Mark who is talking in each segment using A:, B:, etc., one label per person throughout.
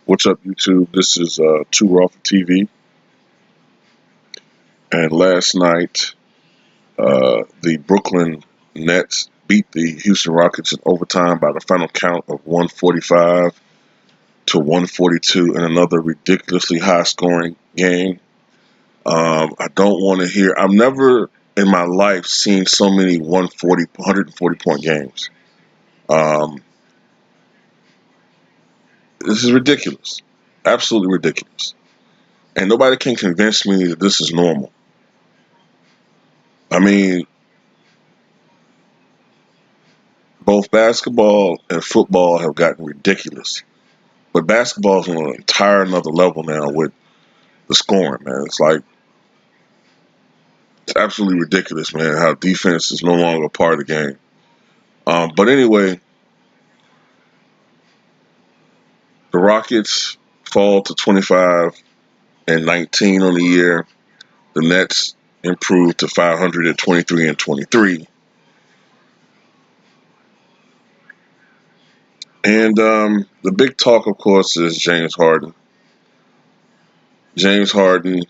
A: What's up, YouTube? This is Too Raw for TV. And last night, the Brooklyn Nets beat the Houston Rockets in overtime by the final count of 145 to 142 in another ridiculously high-scoring game. I don't want to hear. I've never in my life seen so many 140 point games. Um, this is ridiculous, absolutely ridiculous, and nobody can convince me that this is normal. I mean, both basketball and football have gotten ridiculous. But basketball is on an entire another level now with the scoring, man. It's absolutely ridiculous, man, how defense is no longer a part of the game. But anyway, the Rockets fall to 25-19 on the year. The Nets improve to 523-23. And the big talk, of course, is James Harden. James Harden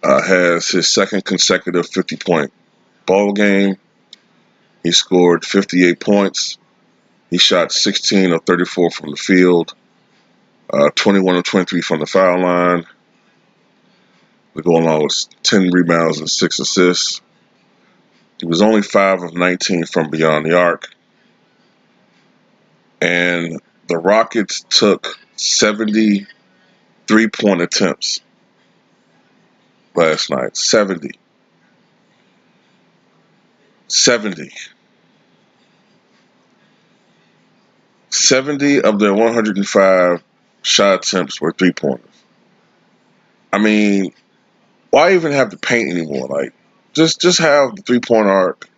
A: has his second consecutive 50-point ball game. He scored 58 points. He shot 16 of 34 from the field, 21 of 23 from the foul line. We go along with 10 rebounds and 6 assists. He was only 5 of 19 from beyond the arc. And the Rockets took 70 three-point attempts last night. 70. 70. 70 of their 105 shot attempts were three-pointers. I mean, why even have to paint anymore? Like, just have the three-point arc.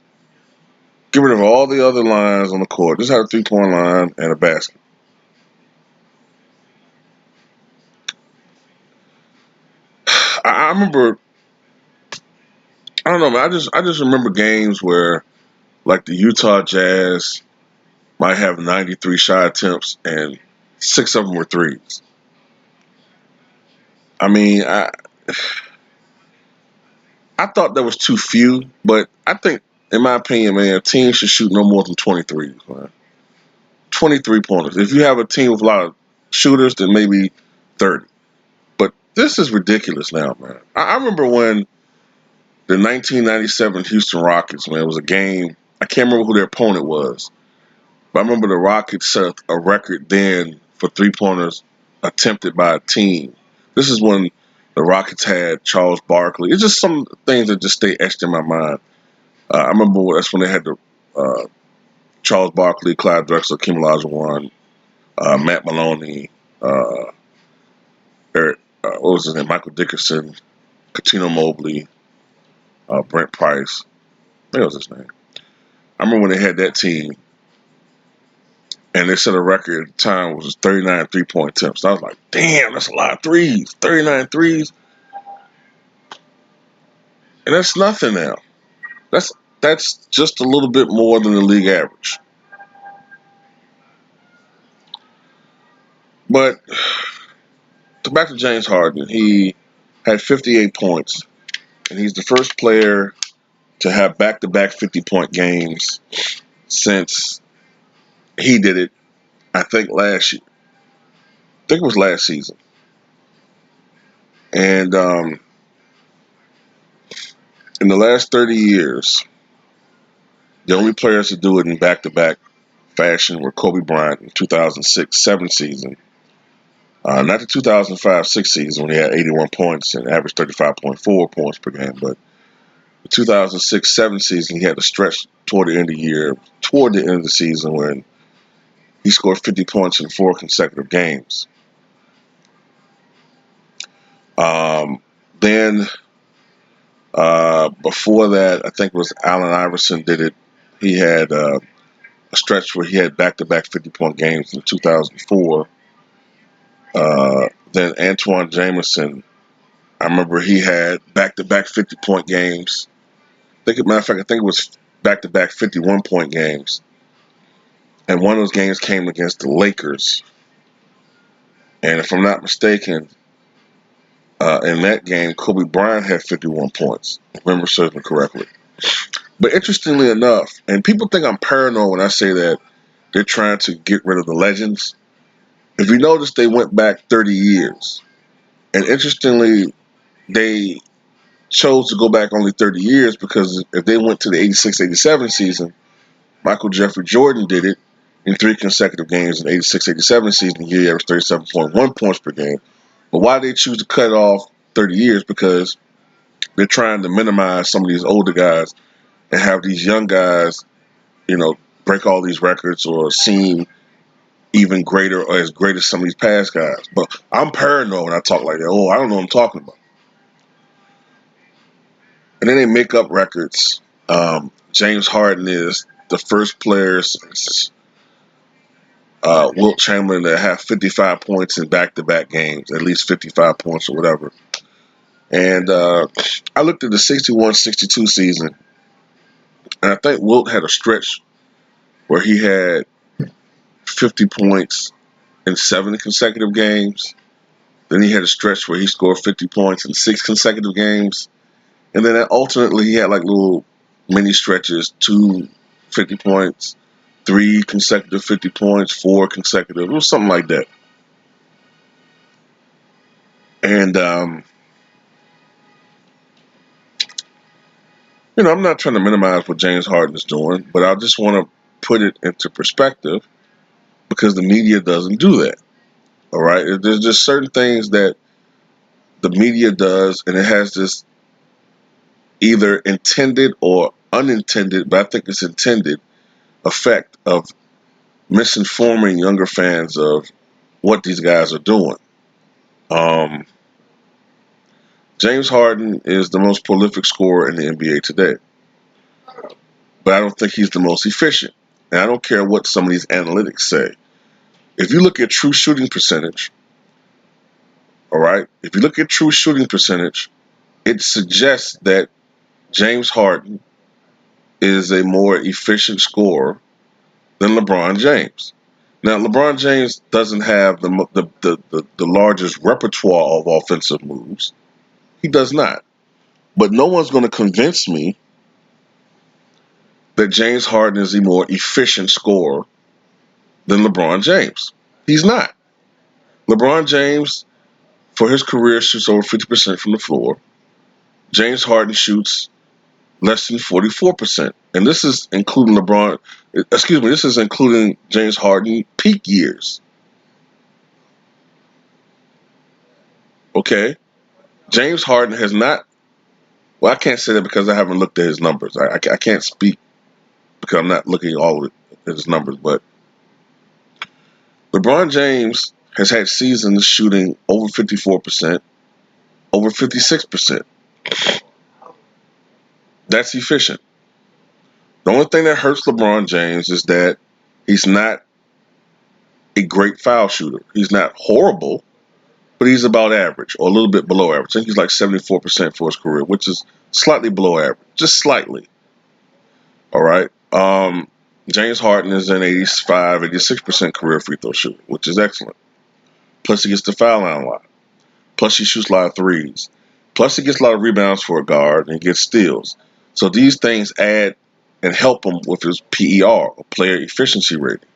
A: Get rid of all the other lines on the court. Just have a three-point line and a basket. I remember. I don't know, man. I just remember games where, like, the Utah Jazz might have 93 shot attempts and 6 of them were threes. I mean, I thought that was too few, but I think, in my opinion, man, teams should shoot no more than 23s, man. 23 pointers. If you have a team with a lot of shooters, then maybe 30. But this is ridiculous now, man. I remember when the 1997 Houston Rockets, man, it was a game. I can't remember who their opponent was, but I remember the Rockets set a record then for three-pointers attempted by a team. This is when the Rockets had Charles Barkley. It's just some things that just stay etched in my mind. I remember that's when they had the Charles Barkley, Clyde Drexler, Kim Olajuwon, Matt Maloney, Eric, what was his name? Michael Dickerson, Katino Mobley, Brent Price. What was his name? I remember when they had that team, and they set a record at the time was 39 three-point attempts. I was like, damn, that's a lot of threes. 39 threes. And that's nothing now. That's just a little bit more than the league average. But back to James Harden. He had 58 points, and he's the first player to have back-to-back 50-point games since he did it, I think, last year. I think it was last season. And in the last 30 years, the only players to do it in back-to-back fashion were Kobe Bryant in 2006-7 season. Not the 2005-6 season when he had 81 points and averaged 35.4 points per game, but the 2006-7 season he had a stretch toward the end of the season when he scored 50 points in 4 consecutive games. Then before that, I think it was Allen Iverson did it. He had a stretch where he had back-to-back 50-point games in 2004. Then Antoine Jameson, I remember he had back-to-back 50-point games. Matter of fact, I think it was back-to-back 51-point games. And one of those games came against the Lakers. And if I'm not mistaken, in that game, Kobe Bryant had 51 points, if memory serves me correctly. But interestingly enough, and people think I'm paranoid when I say that they're trying to get rid of the legends. If you notice, they went back 30 years. And interestingly, they chose to go back only 30 years because if they went to the 86-87 season, Michael Jeffrey Jordan did it in 3 consecutive games in the 86-87 season. He averaged 37.1 points per game. But why they choose to cut off 30 years? Because they're trying to minimize some of these older guys and have these young guys, break all these records or seem even greater or as great as some of these past guys. But I'm paranoid when I talk like that. Oh, I don't know what I'm talking about. And then they make up records. James Harden is the first player since Wilt Chamberlain to have 55 points in back-to-back games, at least 55 points or whatever. And I looked at the 61-62 season, and I think Wilt had a stretch where he had 50 points in 7 consecutive games. Then he had a stretch where he scored 50 points in 6 consecutive games. And then alternately he had like little mini stretches, 2 50 points, 3 consecutive 50 points, 4 consecutive. It was something like that. And, I'm not trying to minimize what James Harden is doing, but I just want to put it into perspective because the media doesn't do that. All right. There's just certain things that the media does, and it has this either intended or unintended, but I think it's intended effect of misinforming younger fans of what these guys are doing. Um, James Harden is the most prolific scorer in the NBA today, but I don't think he's the most efficient. And I don't care what some of these analytics say. If you look at true shooting percentage, all right, if you look at true shooting percentage, it suggests that James Harden is a more efficient scorer than LeBron James. Now, LeBron James doesn't have the largest repertoire of offensive moves. He does not. But no one's going to convince me that James Harden is a more efficient scorer than LeBron James. He's not. LeBron James, for his career, shoots over 50% from the floor. James Harden shoots less than 44%. And this is including this is including James Harden peak years. Okay? James Harden has not, well, I can't say that because I haven't looked at his numbers. I can't speak because I'm not looking at all of his numbers, but LeBron James has had seasons shooting over 54%, over 56%. That's efficient. The only thing that hurts LeBron James is that he's not a great foul shooter. He's not horrible, but he's about average or a little bit below average. I think he's like 74% for his career, which is slightly below average, just slightly. All right. James Harden is an 85, 86% career free throw shooter, which is excellent. Plus, he gets the foul line a lot. Plus, he shoots a lot of threes. Plus, he gets a lot of rebounds for a guard and gets steals. So these things add and help him with his PER, or player efficiency rating.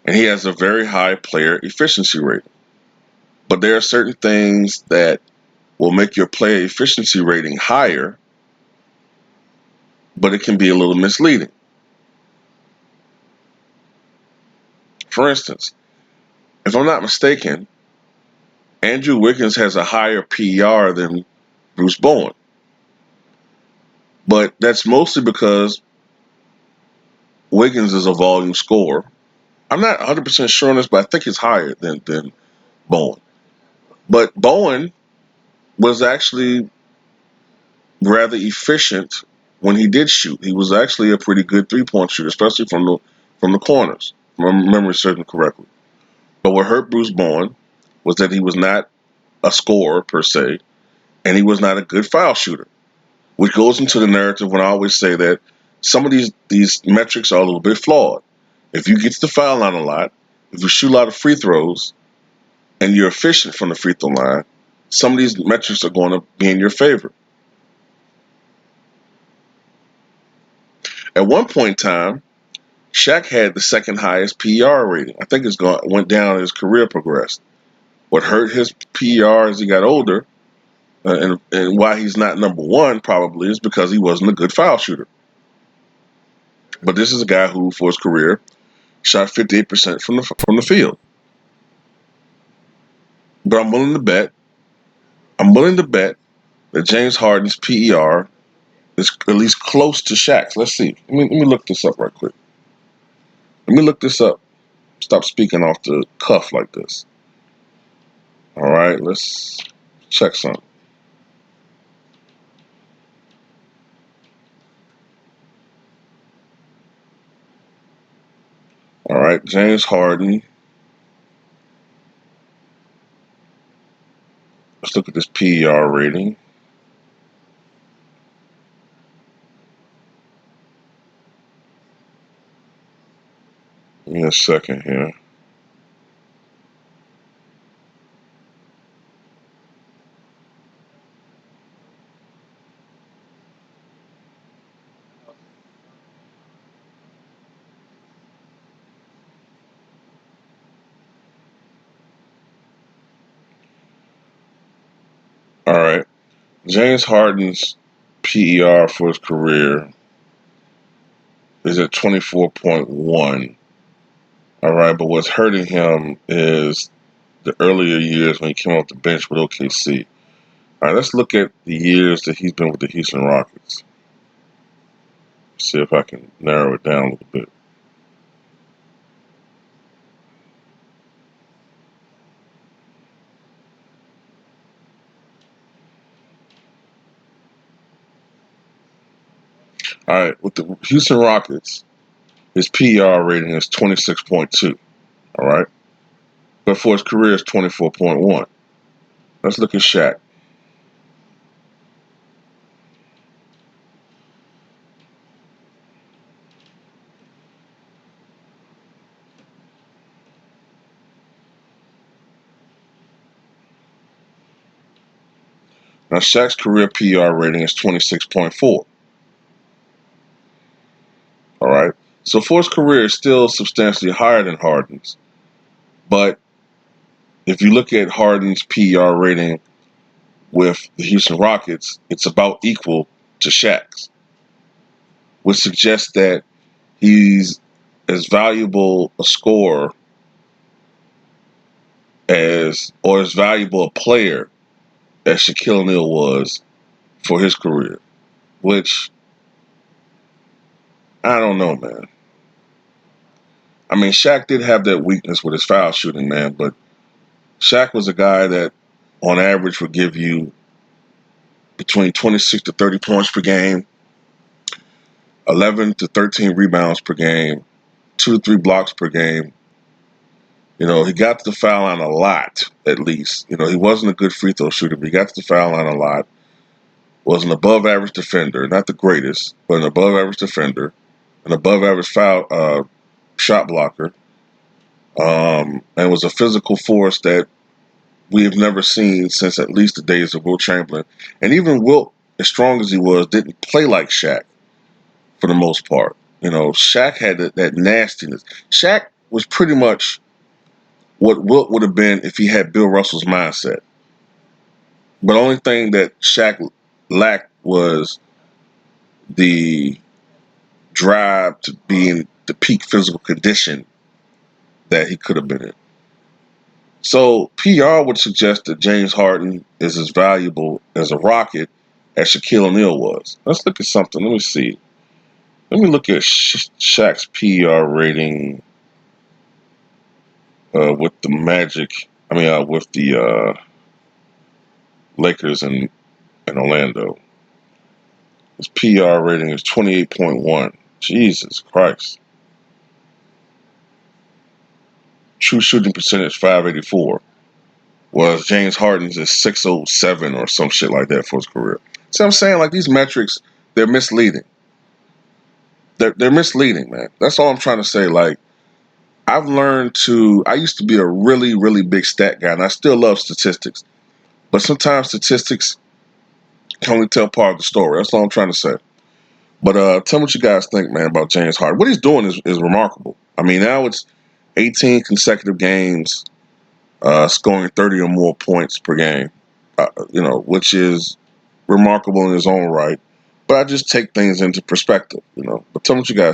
A: And he has a very high player efficiency rating. But there are certain things that will make your player efficiency rating higher, but it can be a little misleading. For instance, if I'm not mistaken, Andrew Wiggins has a higher PER than Bruce Bowen. But that's mostly because Wiggins is a volume scorer. I'm not 100% sure on this, but I think it's higher than Bowen. But Bowen was actually rather efficient when he did shoot. He was actually a pretty good three-point shooter, especially from the corners, if my memory serves me correctly. But what hurt Bruce Bowen was that he was not a scorer per se, and he was not a good foul shooter, which goes into the narrative when I always say that some of these metrics are a little bit flawed. If you get to the foul line a lot, if you shoot a lot of free throws, and you're efficient from the free throw line, some of these metrics are going to be in your favor. At one point in time, Shaq had the second highest PER rating. I think went down as his career progressed. What hurt his PER as he got older, and why he's not number one probably is because he wasn't a good foul shooter. But this is a guy who, for his career, shot 58% from the field. But I'm willing to bet that James Harden's PER is at least close to Shaq's. Let's see. Let me look this up right quick. Let me look this up. Stop speaking off the cuff like this. All right, let's check something. All right, James Harden. Let's look at this PER rating. Give me a second here. All right, James Harden's PER for his career is at 24.1. All right, but what's hurting him is the earlier years when he came off the bench with OKC. All right, let's look at the years that he's been with the Houston Rockets. See if I can narrow it down a little bit. All right, with the Houston Rockets, his PER rating is 26.2. All right, but for his career, it's 24.1. Let's look at Shaq. Now, Shaq's career PER rating is 26.4. All right, so for his career, it's still substantially higher than Harden's. But if you look at Harden's PER rating with the Houston Rockets, it's about equal to Shaq's, which suggests that he's as valuable a scorer or as valuable a player as Shaquille O'Neal was for his career, which I don't know, man. I mean, Shaq did have that weakness with his foul shooting, man, but Shaq was a guy that on average would give you between 26 to 30 points per game, 11 to 13 rebounds per game, 2 to 3 blocks per game. You know, he got to the foul line a lot, at least. You know, he wasn't a good free throw shooter, but he got to the foul line a lot. Was an above average defender, not the greatest, but an above average defender, an above average shot blocker, and was a physical force that we have never seen since at least the days of Wilt Chamberlain. And even Wilt, as strong as he was, didn't play like Shaq for the most part. You know, Shaq had that nastiness. Shaq was pretty much what Wilt would have been if he had Bill Russell's mindset. But the only thing that Shaq lacked was the drive to be in the peak physical condition that he could have been in. So PR would suggest that James Harden is as valuable as a Rocket as Shaquille O'Neal was. Let's look at something. Let me see. Let me look at Shaq's PR rating with the Magic. With the Lakers in Orlando. His PR rating is 28.1. Jesus Christ. True shooting percentage 584. Whereas James Harden's is 607 or some shit like that for his career. See what I'm saying? Like these metrics, they're misleading. They're misleading, man. That's all I'm trying to say. Like, I've learned to. I used to be a really, really big stat guy, and I still love statistics. But sometimes statistics can only tell part of the story. That's all I'm trying to say. But tell me what you guys think, man, about James Harden. What he's doing is remarkable. I mean, now it's 18 consecutive games, scoring 30 or more points per game. Which is remarkable in his own right. But I just take things into perspective. But tell me what you guys